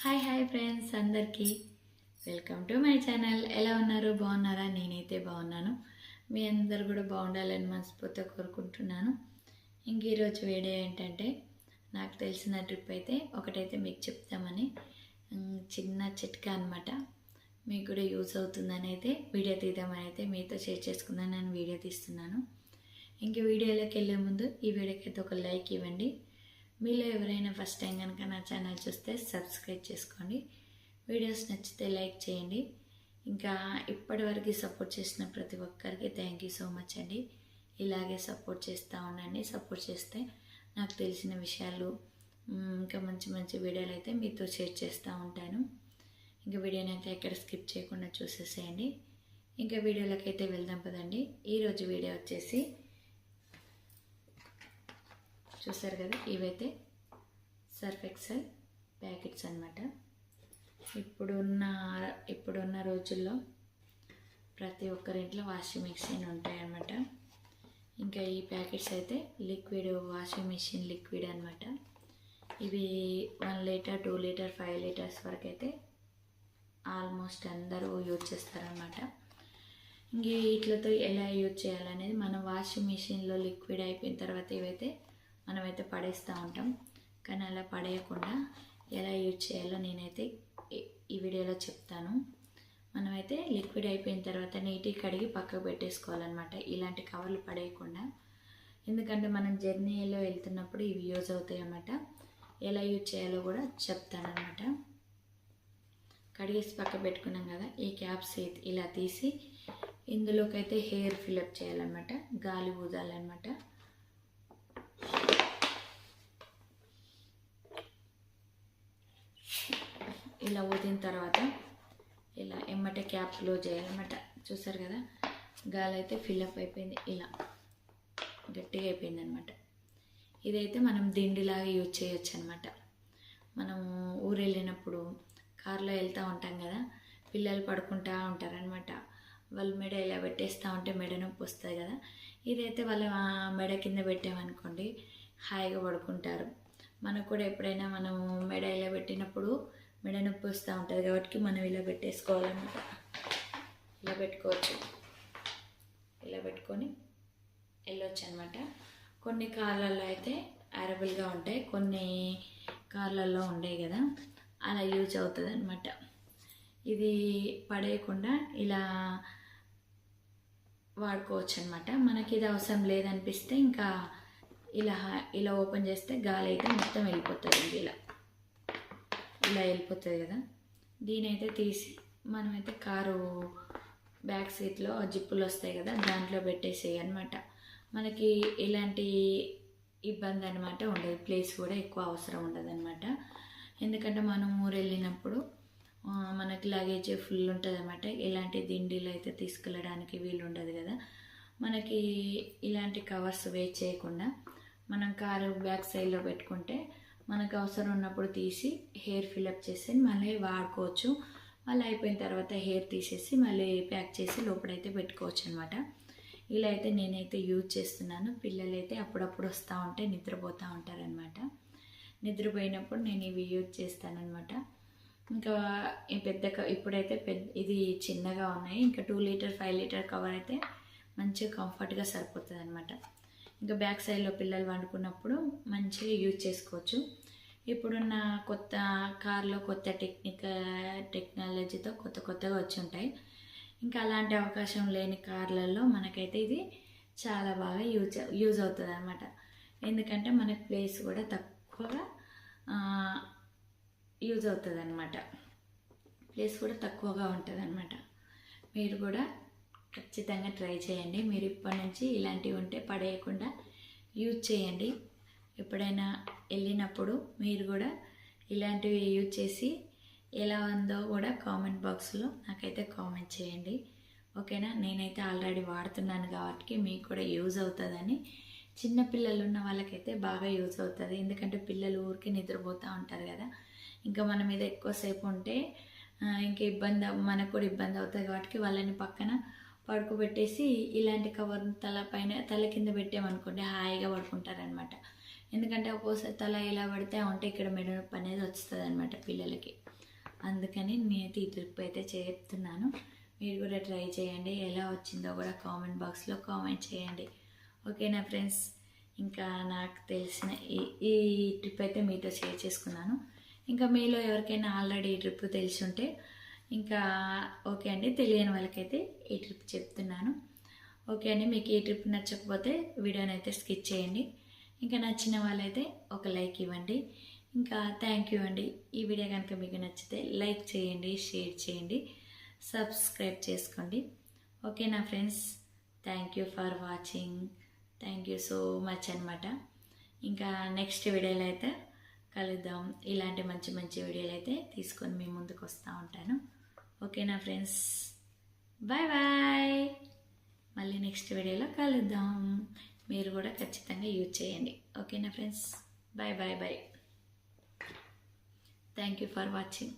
Hi friends అందరికీ welcome to my channel. ఎలా ఉన్నారు? బాగున్నారా? నేనైతే బాగున్నాను. మీ అందరు కూడా బాగుండాలని మనస్ఫూర్తిగా కోరుకుంటున్నాను. ఇంక ఈరోజు వీడియో ఏంటంటే, నాకు తెలిసిన ట్రిప్ అయితే ఒకటైతే మీకు చెప్తామని చిన్న చిట్కా అనమాట. మీకు కూడా యూజ్ అవుతుందని అయితే వీడియో తీద్దామని అయితే మీతో షేర్ చేసుకుందాం నేను వీడియో తీస్తున్నాను. ఇంక వీడియోలోకి వెళ్ళే ముందు ఈ వీడియోకి అయితే ఒక లైక్ ఇవ్వండి. మీలో ఎవరైనా ఫస్ట్ టైం కనుక నా ఛానల్ చూస్తే సబ్స్క్రైబ్ చేసుకోండి. వీడియోస్ నచ్చితే లైక్ చేయండి. ఇంకా ఇప్పటివరకు సపోర్ట్ చేసిన ప్రతి ఒక్కరికి థ్యాంక్ యూ సో మచ్ అండి. ఇలాగే సపోర్ట్ చేస్తూ ఉండండి. సపోర్ట్ చేస్తే నాకు తెలిసిన విషయాలు ఇంకా మంచి మంచి వీడియోలు అయితే మీతో షేర్ చేస్తూ ఉంటాను. ఇంకా వీడియోని అయితే ఎక్కడ స్కిప్ చేయకుండా చూసేసేయండి. ఇంకా వీడియోలోకి అయితే వెళ్దాం పదండి. ఈరోజు వీడియో వచ్చేసి చూసారు కదా, ఇవైతే సర్ఫ్ ఎక్సెల్ ప్యాకెట్స్ అన్నమాట. ఇప్పుడున్న రోజుల్లో ప్రతి ఒక్కరింట్లో వాషింగ్ మిషన్ ఉంటాయన్నమాట. ఇంకా ఈ ప్యాకెట్స్ అయితే లిక్విడ్ వాషింగ్ మిషన్ లిక్విడ్ అనమాట. ఇవి 1 లీటర్ 2 లీటర్ 5 లీటర్స్ వరకు అయితే ఆల్మోస్ట్ అందరూ యూజ్ చేస్తారనమాట. ఇంక వీటితో ఎలా యూజ్ చేయాలనేది, మనం వాషింగ్ మిషన్లో లిక్విడ్ అయిపోయిన తర్వాత ఇవైతే మనమైతే పడేస్తూ ఉంటాం. కానీ అలా పడేయకుండా ఎలా యూజ్ చేయాలో నేనైతే ఈ వీడియోలో చెప్తాను. మనమైతే లిక్విడ్ అయిపోయిన తర్వాత నీట్గా కడిగి పక్కకు పెట్టేసుకోవాలన్నమాట, ఇలాంటి కవర్లు పడేయకుండా. ఎందుకంటే మనం జర్నీలో వెళ్తున్నప్పుడు ఇవి యూజ్ అవుతాయి అన్నమాట. ఎలా యూజ్ చేయాలో కూడా చెప్తానమాట. కడిగేసి పక్క పెట్టుకున్నాం కదా, ఈ క్యాప్స్ ఇలా తీసి ఇందులోకైతే హెయిర్ ఫిల్అప్ చేయాలన్నమాట. గాలి ఊదాలన్నమాట. ఇలా ఊదిన తర్వాత ఇలా ఎమ్మటే క్యాప్ క్లోజ్ చేయాలన్నమాట. చూసారు కదా, గాలి అయితే ఫిల్అప్ అయిపోయింది, ఇలా గట్టిగా అయిపోయింది అనమాట. ఇదైతే మనం దిండిలాగా యూజ్ చేయొచ్చు అనమాట. మనము ఊరు వెళ్ళినప్పుడు కార్లో వెళ్తూ ఉంటాం కదా, పిల్లలు పడుకుంటూ ఉంటారనమాట. వాళ్ళు మెడ ఇలా పెట్టేస్తూ ఉంటే మెడ నొప్పి వస్తుంది కదా. ఇదైతే వాళ్ళ మెడ కింద పెట్టామనుకోండి, హాయిగా పడుకుంటారు. మనకు కూడా ఎప్పుడైనా మనము మెడ ఇలా పెట్టినప్పుడు మెడ నొప్పి వస్తూ ఉంటుంది కాబట్టి మనం ఇలా పెట్టేసుకోవాలన్నమాట. ఇలా పెట్టుకోవచ్చు, ఇలా పెట్టుకొని వెళ్ళొచ్చు అనమాట. కొన్ని కార్లలో అయితే అవైలబుల్గా ఉంటాయి, కొన్ని కార్లలో ఉండవు కదా, అలా యూజ్ అవుతుంది అనమాట. ఇది పడేయకుండా ఇలా వాడుకోవచ్చు అనమాట. మనకి ఇది అవసరం లేదనిపిస్తే ఇంకా ఇలా ఓపెన్ చేస్తే గాలి అయితే మొత్తం వెళ్ళిపోతుంది. ఇలా వెళ్ళిపోతుంది కదా. దీనైతే తీసి మనమైతే కారు బ్యాక్ సీట్లో జిప్పులు వస్తాయి కదా, దాంట్లో పెట్టేసేయి అనమాట. మనకి ఎలాంటి ఇబ్బంది అనమాట ఉండదు. ప్లేస్ కూడా ఎక్కువ అవసరం ఉండదు అనమాట. ఎందుకంటే మనం ఊరు వెళ్ళినప్పుడు మనకి లగేజ్ ఫుల్ ఉంటుంది అనమాట. ఇలాంటి దిండిలు అయితే తీసుకెళ్ళడానికి వీలు ఉండదు కదా. మనకి ఇలాంటి కవర్స్ వేస్ట్ చేయకుండా మనం కారు బ్యాక్ సైడ్లో పెట్టుకుంటే మనకు అవసరం ఉన్నప్పుడు తీసి హెయిర్ ఫిల్అప్ చేసి మళ్ళీ వాడుకోవచ్చు. మళ్ళీ అయిపోయిన తర్వాత హెయిర్ తీసేసి మళ్ళీ ప్యాక్ చేసి లోపలైతే పెట్టుకోవచ్చు అనమాట. ఇలా అయితే నేనైతే యూజ్ చేస్తున్నాను. పిల్లలు అయితే అప్పుడప్పుడు వస్తూ ఉంటే నిద్రపోతూ ఉంటారనమాట. నిద్రపోయినప్పుడు నేను ఇవి యూజ్ చేస్తానన్నమాట. ఇంకా ఇప్పుడైతే ఇది చిన్నగా ఉన్నాయి. ఇంకా 2 లీటర్ 5 లీటర్ కవర్ అయితే మంచిగా కంఫర్ట్గా సరిపోతుంది అనమాట. ఇంకా బ్యాక్ సైడ్లో పిల్లలు వండుకున్నప్పుడు మంచిగా యూజ్ చేసుకోవచ్చు. ఇప్పుడున్న కొత్త కార్లో కొత్త టెక్నాలజీతో కొత్తగా వచ్చి ఉంటాయి. ఇంకా అలాంటి అవకాశం లేని కార్లలో మనకైతే ఇది చాలా బాగా యూజ్ అవుతుంది అనమాట. ఎందుకంటే మనకి ప్లేస్ కూడా తక్కువగా యూజ్ అవుతుంది అనమాట. ప్లేస్ కూడా తక్కువగా ఉంటుంది అనమాట. మీరు కూడా ఖచ్చితంగా ట్రై చేయండి. మీరు ఇప్పటి నుంచి ఇలాంటివి ఉంటే పడేయకుండా యూజ్ చేయండి. ఎప్పుడైనా వెళ్ళినప్పుడు మీరు కూడా ఇలాంటివి యూజ్ చేసి ఎలా ఉందో కూడా కామెంట్ బాక్స్లో నాకైతే కామెంట్ చేయండి. ఓకేనా. నేనైతే ఆల్రెడీ వాడుతున్నాను కాబట్టి మీకు కూడా యూజ్ అవుతుందని. చిన్నపిల్లలు ఉన్న వాళ్ళకైతే బాగా యూజ్ అవుతుంది. ఎందుకంటే పిల్లలు ఊరికి నిద్రపోతూ ఉంటారు కదా. ఇంకా మన మీద ఎక్కువసేపు ఉంటే ఇంకా మనకు కూడా ఇబ్బంది అవుతుంది కాబట్టి వాళ్ళని పక్కన పడుకోబెట్టేసి ఇలాంటి కవర్ తల కింద పెట్టామనుకోండి, హాయిగా పడుకుంటారనమాట. ఎందుకంటే ఒక్కోసారి తల ఇలా పడితే ఉంటే ఇక్కడ మెడ నొప్పి అనేది వస్తుంది అనమాట పిల్లలకి. అందుకని నేనైతే ఈ ట్రిప్ అయితే చెప్తున్నాను. మీరు కూడా ట్రై చేయండి. ఎలా వచ్చిందో కూడా కామెంట్ బాక్స్లో కామెంట్ చేయండి. ఓకేనా ఫ్రెండ్స్, ఇంకా నాకు తెలిసిన ఈ ట్రిప్ అయితే మీతో షేర్ చేసుకున్నాను. ఇంకా మీలో ఎవరికైనా ఆల్రెడీ ఈ ట్రిప్ తెలిసి ఉంటే ఇంకా ఓకే అండి, తెలియని వాళ్ళకైతే ఈ ట్రిప్ చెప్తున్నాను. ఓకే అండి, మీకు ఈ ట్రిప్ నచ్చకపోతే వీడియోని అయితే స్కిప్ చేయండి. ఇంకా నచ్చిన వాళ్ళైతే ఒక లైక్ ఇవ్వండి. ఇంకా థ్యాంక్ యూ అండి. ఈ వీడియో కనుక మీకు నచ్చితే లైక్ చేయండి, షేర్ చేయండి, సబ్స్క్రైబ్ చేసుకోండి. ఓకేనా friends, thank you for watching. Thank you so much అనమాట. ఇంకా నెక్స్ట్ వీడియోలో అయితే కలుద్దాం. ఇలాంటి మంచి మంచి వీడియోలు అయితే తీసుకొని మీ ముందుకు వస్తూ ఉంటాను. ఓకేనా ఫ్రెండ్స్, బాయ్ బాయ్. మళ్ళీ నెక్స్ట్ వీడియోలో కలుద్దాం. మీరు కూడా ఖచ్చితంగా యూజ్ చేయండి. ఓకేనా friends, bye bye bye. Thank you for watching.